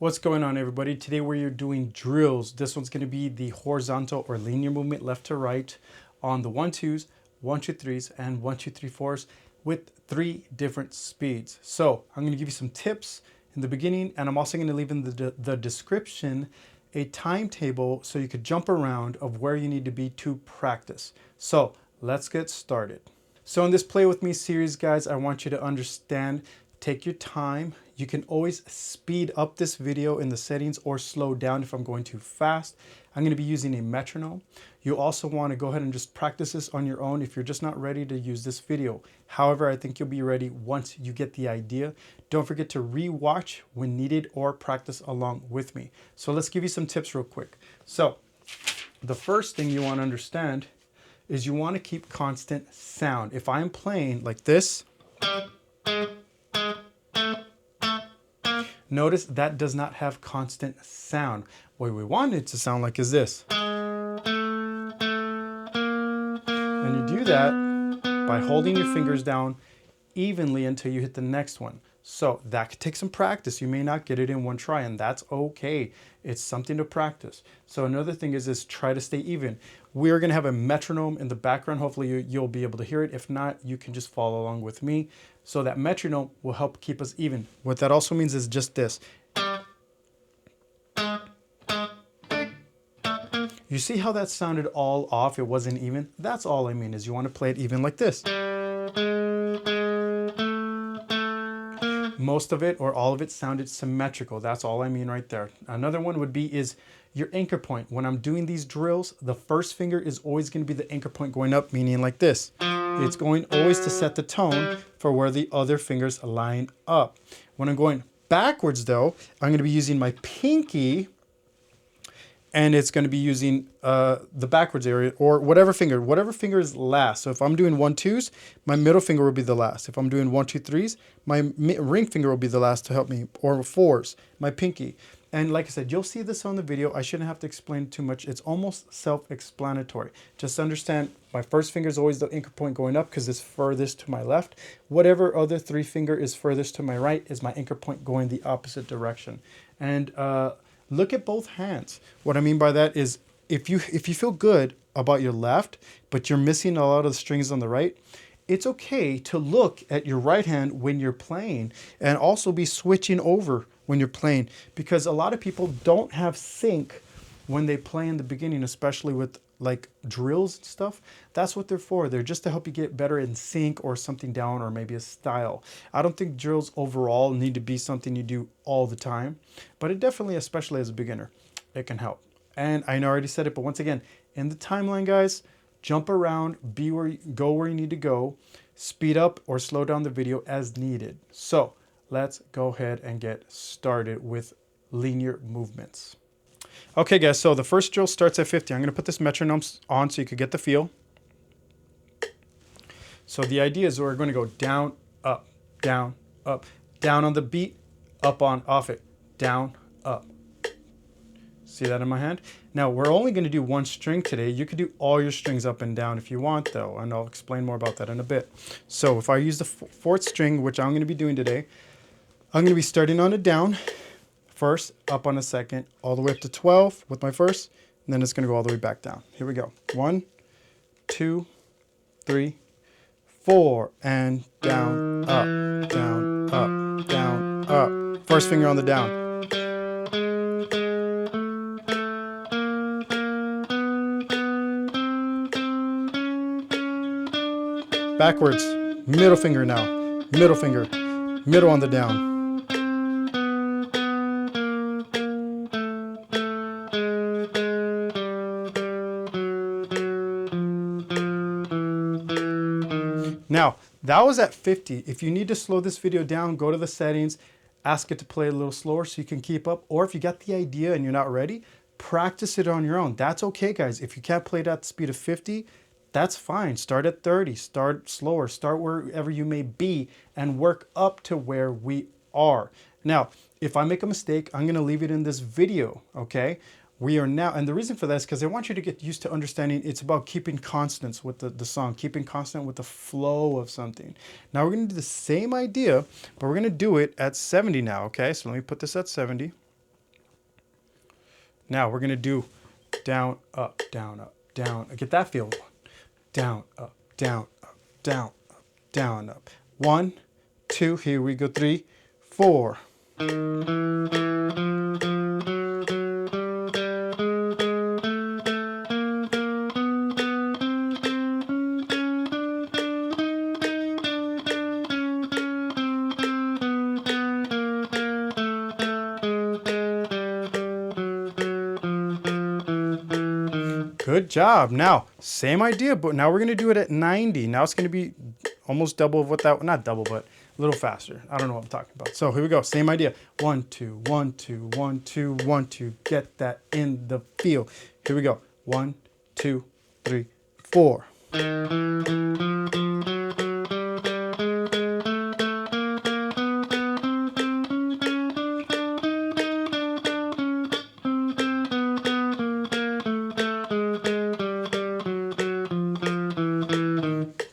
What's going on, everybody? Today we're doing drills. This one's going to be the horizontal or linear movement left to right on the 1-2s, 1-2-3s, and 1-2-3-4s with 3 different speeds. So I'm going to give you some tips in the beginning, and I'm also going to leave in the description a timetable so you could jump around of where you need to be to practice. So let's get started. So in this Play With Me series, guys, I want you to understand, take your time. You can always speed up this video in the settings or slow down if I'm going too fast. I'm going to be using a metronome. You also want to go ahead and just practice this on your own if you're just not ready to use this video. However, I think you'll be ready once you get the idea. Don't forget to re-watch when needed or practice along with me. So let's give you some tips real quick. So the first thing you want to understand is you want to keep constant sound. If I'm playing like this, notice that does not have constant sound. What we want it to sound like is this. And you do that by holding your fingers down evenly until you hit the next one. So that could take some practice. You may not get it in one try, and that's okay. It's something to practice. So another thing is try to stay even. We're going to have a metronome in the background. Hopefully you'll be able to hear it. If not, you can just follow along with me. So that metronome will help keep us even. What that also means is just this. You see how that sounded all off? It wasn't even. That's all I mean, is you want to play it even like this. Most of it or all of it sounded symmetrical. That's all I mean right there. Another one would be is your anchor point. When I'm doing these drills, the first finger is always going to be the anchor point going up, meaning like this. It's going always to set the tone for where the other fingers line up. When I'm going backwards though, I'm going to be using my pinky, and it's going to be using the backwards area, or whatever finger is last. So if I'm doing 1-2s, my middle finger will be the last. If I'm doing 1-2-3s, my ring finger will be the last to help me, or 4s, my pinky. And like I said, you'll see this on the video. I shouldn't have to explain too much. It's almost self-explanatory. Just understand my first finger is always the anchor point going up because it's furthest to my left. Whatever other 3 finger is furthest to my right is my anchor point going the opposite direction. And look at both hands. What I mean by that is if you feel good about your left, but you're missing a lot of the strings on the right, it's okay to look at your right hand when you're playing and also be switching over when you're playing, because a lot of people don't have sync when they play in the beginning, especially with like drills and stuff. That's what they're for. They're just to help you get better in sync or something down, or maybe a style. I don't think drills overall need to be something you do all the time, but it definitely, especially as a beginner, it can help. And I know I already said it, but once again, in the timeline, guys, jump around, go where you need to go, speed up or slow down the video as needed. So let's go ahead and get started with linear movements. Okay, guys, so the first drill starts at 50. I'm going to put this metronome on so you could get the feel. So the idea is we're going to go down, up, down, up, down on the beat, up on, off it, down, up. See that in my hand? Now, we're only going to do one string today. You could do all your strings up and down if you want, though, and I'll explain more about that in a bit. So if I use the 4th string, which I'm going to be doing today, I'm going to be starting on a down first, up on a second, all the way up to 12 with my first, and then it's going to go all the way back down. Here we go. 1, 2, 3, 4, and down, up, down, up, down, up. First finger on the down. Backwards, middle finger now, middle finger, middle on the down. Now, that was at 50. If you need to slow this video down, go to the settings, ask it to play a little slower so you can keep up. Or if you got the idea and you're not ready, practice it on your own. That's okay, guys. If you can't play it at the speed of 50, that's fine. Start at 30, start slower, start wherever you may be and work up to where we are. Now, if I make a mistake, I'm going to leave it in this video, okay? We are now, and the reason for that is because I want you to get used to understanding it's about keeping constants with the song, keeping constant with the flow of something. Now we're going to do the same idea, but we're going to do it at 70 now, okay? So let me put this at 70. Now we're gonna do down, up, down, up, down. Get that feel. Down, up, down, up, down, up, down, up. 1, 2, here we go, 3, 4. Good job. Now, same idea, but now we're going to do it at 90. Now it's going to be almost double of what that, not double, but a little faster. I don't know what I'm talking about. So here we go. Same idea. 1, 2, 1, 2, 1, 2, 1, 2. Get that in the feel. Here we go. 1, 2, 3, 4.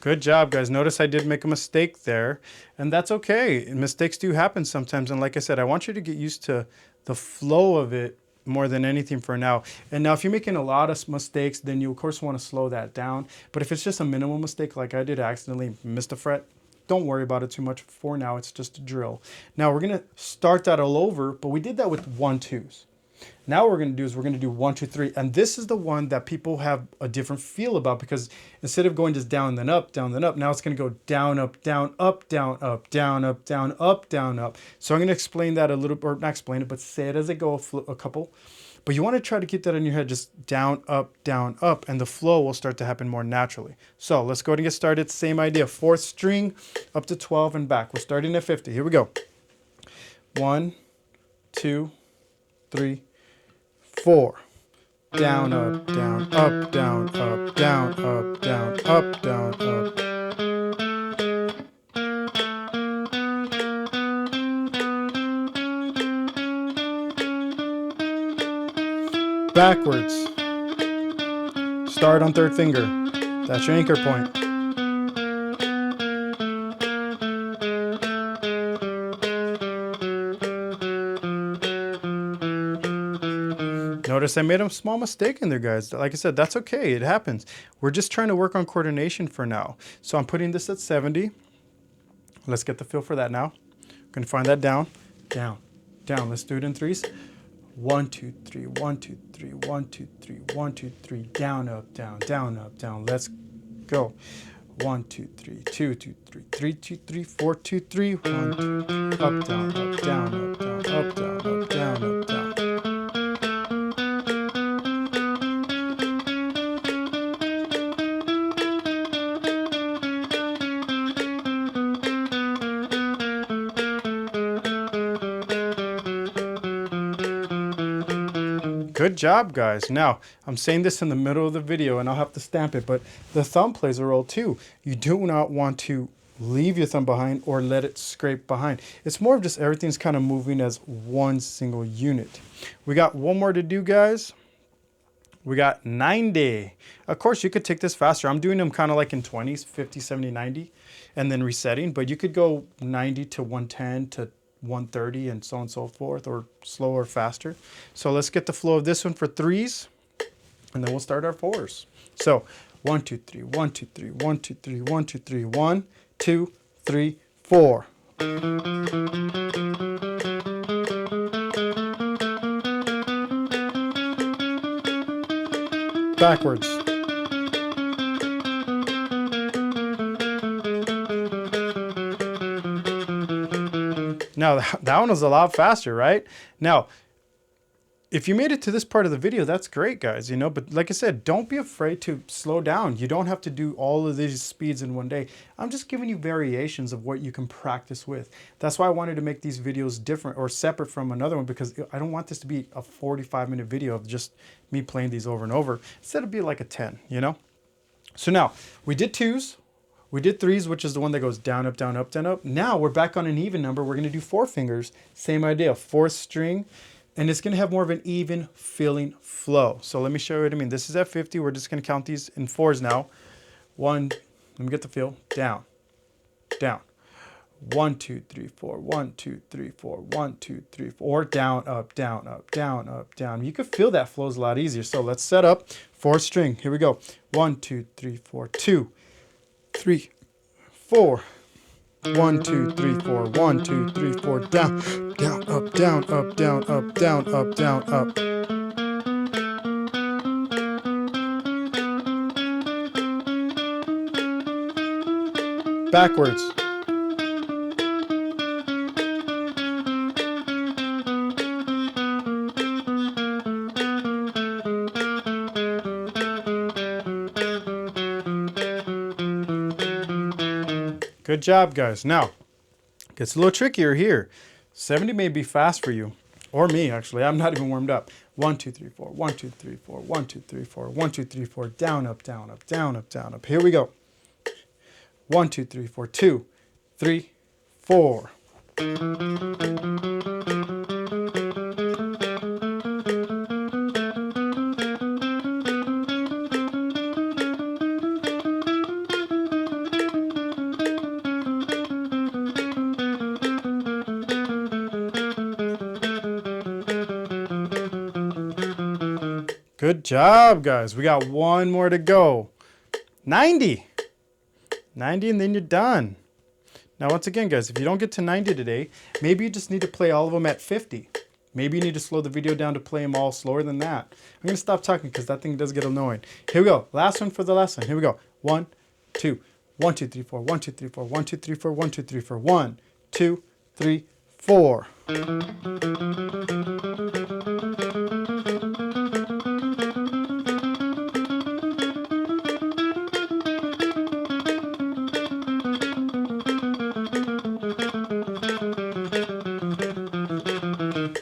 Good job, guys. Notice I did make a mistake there, and that's okay. Mistakes do happen sometimes, and like I said, I want you to get used to the flow of it more than anything for now. And now if you're making a lot of mistakes, then you of course want to slow that down. But if it's just a minimal mistake like I did, I accidentally missed a fret, don't worry about it too much. For now, it's just a drill. Now we're going to start that all over, but we did that with 1-2s. Now what we're going to do is we're going to do 1, 2, 3. And this is the one that people have a different feel about, because instead of going just down, then up, now it's going to go down, up, down, up, down, up, down, up, down, up, down, up. So I'm going to explain that a little, or not explain it, but say it as I go a couple. But you want to try to keep that in your head, just down, up, and the flow will start to happen more naturally. So let's go ahead and get started. Same idea, 4th string up to 12 and back. We're starting at 50. Here we go. 1, 2, 3, 4. Down, up, down, up, down, up, down, up, down, up, down, up. Backwards. Start on 3rd finger. That's your anchor point. Notice I made a small mistake in there, guys. Like I said, that's okay. It happens. We're just trying to work on coordination for now. So I'm putting this at 70. Let's get the feel for that now. I'm going to find that down, down, down. Let's do it in 3s. 1, 2, 3, 1, 2, 3, 1, 2, 3, 1, 2, 3, down, up, down, down, up, down. Let's go. 1, 2, 3, 2, 2, 3, 3, 2, 3, 4, 2, 3, 1, 2, 3, up, down, up, down, up, down, up, down, up, down, up, down. Good job, guys. Now, I'm saying this in the middle of the video and I'll have to stamp it, but the thumb plays a role too. You do not want to leave your thumb behind or let it scrape behind. It's more of just everything's kind of moving as one single unit. We got one more to do, guys. We got 90. Of course, you could take this faster. I'm doing them kind of like in 20s, 50, 70, 90, and then resetting, but you could go 90 to 110 to 130 and so on and so forth, or slower or faster. So let's get the flow of this one for 3s, and then we'll start our 4s. So 1, 2, 3, 1, 2, 3, 1, 2, 3, 1, 2, 3, 1, 2, 3, 4. Backwards. Now, that one was a lot faster, right? Now, if you made it to this part of the video, that's great, guys, you know, but like I said, don't be afraid to slow down. You don't have to do all of these speeds in one day. I'm just giving you variations of what you can practice with. That's why I wanted to make these videos different or separate from another one, because I don't want this to be a 45-minute video of just me playing these over and over. Instead, it'd be like a 10, you know? So now, we did 2s. We did 3s, which is the one that goes down, up, down, up, down, up. Now we're back on an even number. We're going to do 4 fingers. Same idea, 4th string. And it's going to have more of an even feeling flow. So let me show you what I mean. This is at 50. We're just going to count these in 4s now. 1, let me get the feel. Down, down. 1, 2, 3, 4, 1, 2, 3, 4, 1, 2, 3, 4, or down, up, down, up, down, up, down. You can feel that flows a lot easier. So let's set up 4th string. Here we go. 1, 2, 3, 4, 2, 3, 4. 1, 2, 3, 4, 1, 2, 3, 4, down, down, up, down, up, down, up, down, up, down, up. Backwards. Good job, guys. Now, it gets a little trickier here. 70 may be fast for you, or me, actually. I'm not even warmed up. 1, 2, 3, 4, 1, 2, 3, 4, 1, 2, 3, 4, 1, 2, 3, 4, down, up, down, up, down, up, down, up. Here we go. 1, 2, 3, 4, 2, 3, 4. Good job, guys. We got one more to go. 90. 90 and then you're done. Now, once again, guys, if you don't get to 90 today, maybe you just need to play all of them at 50. Maybe you need to slow the video down to play them all slower than that. I'm going to stop talking because that thing does get annoying. Here we go. Last one for the lesson. Here we go. 1, 2, 1, 2, 3, 4, 1, 2, 3, 4, 1, 2, 3, 4, 1, 2, 3, 4, 1, 2, 3, 4.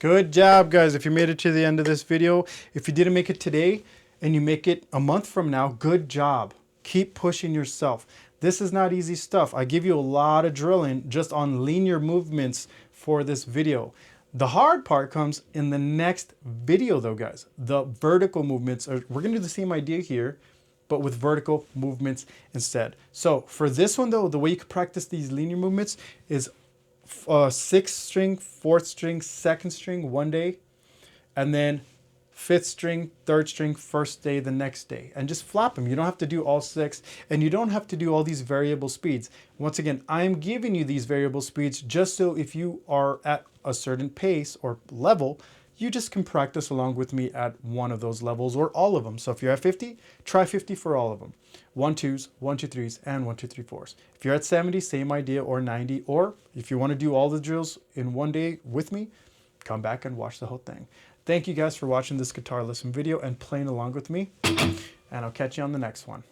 Good job, guys. If you made it to the end of this video, if you didn't make it today and you make it a month from now, good job. Keep pushing yourself. This is not easy stuff. I give you a lot of drilling just on linear movements for this video. The hard part comes in the next video though, guys. The vertical movements we're gonna do the same idea here, but with vertical movements instead. So for this one though, the way you can practice these linear movements is 6th string, 4th string, 2nd string one day, and then 5th string, 3rd string, 1st day the next day, and just flap them. You don't have to do all 6, and you don't have to do all these variable speeds. Once again, I am giving you these variable speeds just so if you are at a certain pace or level, you just can practice along with me at one of those levels or all of them. So if you're at 50, try 50 for all of them. 1, 2s, 1, 2, 3s, and 1, 2, 3, 4s. If you're at 70, same idea, or 90, or if you want to do all the drills in one day with me, come back and watch the whole thing. Thank you guys for watching this guitar lesson video and playing along with me, and I'll catch you on the next one.